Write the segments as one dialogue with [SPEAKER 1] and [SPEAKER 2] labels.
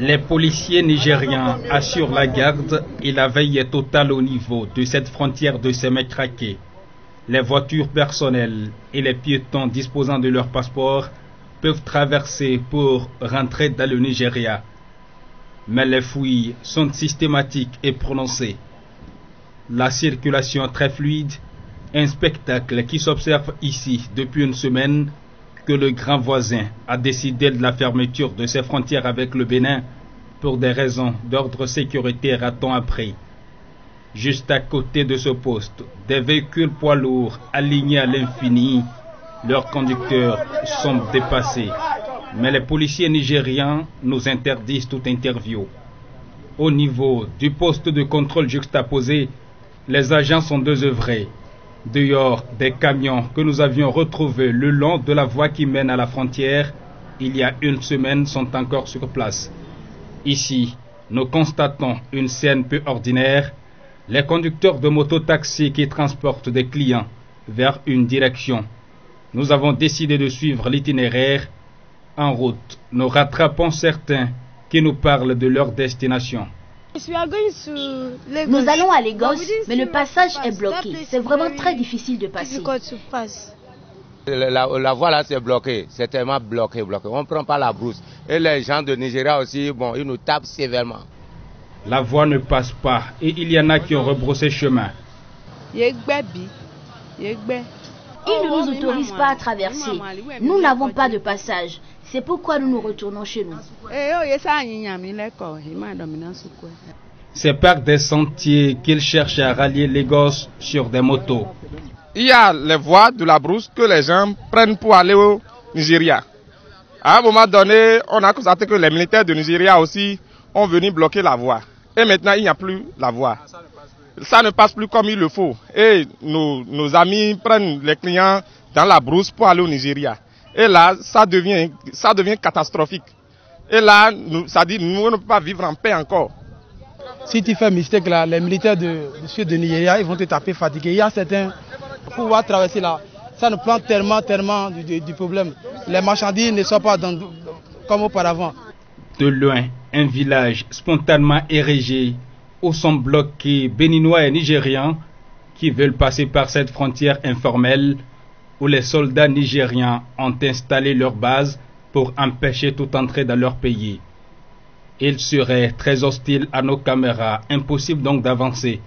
[SPEAKER 1] Les policiers nigérians assurent la garde et la veille est totale au niveau de cette frontière de semi-craquée. Les voitures personnelles et les piétons disposant de leur passeport peuvent traverser pour rentrer dans le Nigeria. Mais les fouilles sont systématiques et prononcées. La circulation très fluide, un spectacle qui s'observe ici depuis une semaine que le grand voisin a décidé de la fermeture de ses frontières avec le Bénin pour des raisons d'ordre sécuritaire, a-t-on appris. Juste à côté de ce poste, des véhicules poids lourds alignés à l'infini, leurs conducteurs sont dépassés. Mais les policiers nigérians nous interdisent toute interview. Au niveau du poste de contrôle juxtaposé, les agents sont désœuvrés. Dehors, des camions que nous avions retrouvés le long de la voie qui mène à la frontière, il y a une semaine, sont encore sur place. Ici, nous constatons une scène peu ordinaire. Les conducteurs de moto-taxi qui transportent des clients vers une direction. Nous avons décidé de suivre l'itinéraire. En route, nous rattrapons certains qui nous parlent de leur destination.
[SPEAKER 2] Nous allons à Lagos, mais le passage est bloqué. C'est vraiment très difficile de passer.
[SPEAKER 3] La voie là c'est bloqué, c'est tellement bloqué. On ne prend pas la brousse. Et les gens de Nigeria aussi, bon, ils nous tapent sévèrement.
[SPEAKER 1] La voie ne passe pas et il y en a qui ont rebroussé chemin.
[SPEAKER 2] Ils ne nous autorisent pas à traverser. Nous n'avons pas de passage. C'est pourquoi nous nous retournons chez nous.
[SPEAKER 1] C'est par des sentiers qu'ils cherchent à rallier Lagos sur des motos.
[SPEAKER 4] Il y a les voies de la brousse que les gens prennent pour aller au Nigeria. À un moment donné, on a constaté que les militaires de Nigeria aussi ont venu bloquer la voie. Et maintenant, il n'y a plus la voie. Ça ne passe plus comme il le faut. Et nos amis prennent les clients dans la brousse pour aller au Nigeria. Et là, ça devient catastrophique. Et là, ça dit, nous ne pouvons pas vivre en paix encore.
[SPEAKER 5] Si tu fais mistake là, les militaires de Nigeria, ils vont te taper fatigué. Il y a certains, pour pouvoir traverser là, ça nous prend tellement du problème. Les marchandises ne sont pas comme auparavant.
[SPEAKER 1] De loin, un village spontanément érigé où sont bloqués Béninois et Nigérians qui veulent passer par cette frontière informelle où les soldats nigérians ont installé leur base pour empêcher toute entrée dans leur pays. Ils seraient très hostiles à nos caméras, impossible donc d'avancer.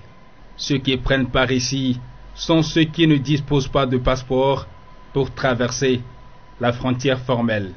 [SPEAKER 1] Ceux qui prennent par ici sont ceux qui ne disposent pas de passeport pour traverser la frontière formelle.